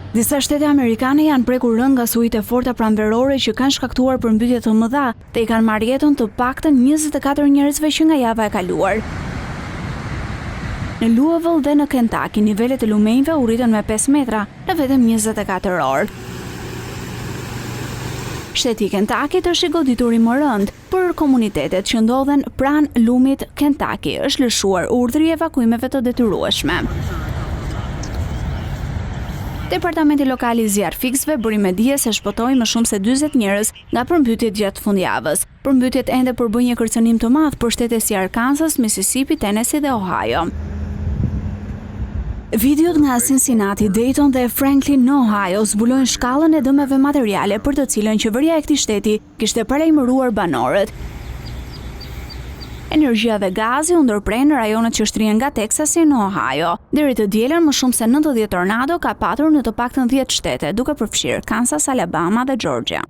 Disa shtete amerikane janë prekur rënë nga sujit e forta pranverore që kanë shkaktuar përmbytje të mëdha dhe i kanë marrë jetën të paktën 24 njerëzve që nga java e kaluar. Në Louisville dhe në Kentucky, nivelet e lumenjve u rritën me 5 metra në vetëm 24 orë. Shteti i Kentucky është i goditur i më rënd për komunitetet që ndodhen pranë lumit Kentucky. Është lëshuar urdhri i evakuimeve të detyrueshme. Departamenti lokal i zjarfikësve bëri me dije se shpëtoi më shumë se 40 njerëz nga përmbytjet gjatë fundjavës. Përmbytjet ende përbëjnë një kërcënim të madh për shtete si Arkansas, Mississippi, Tennessee dhe Ohio. Videot nga Cincinnati, Dayton dhe Franklin në Ohio zbulojnë shkallën e dëmeve materiale për të cilën qeveria e këtij shteti kishte parajmëruar banorët. Energjia dhe gazi u ndërpren në rajonet që shtrihen nga Texasi në Ohio. Deri të dielën më shumë se 90 tornado ka patur në të paktën 10 shtete, duke përfshirë Kansas, Alabama dhe Georgia.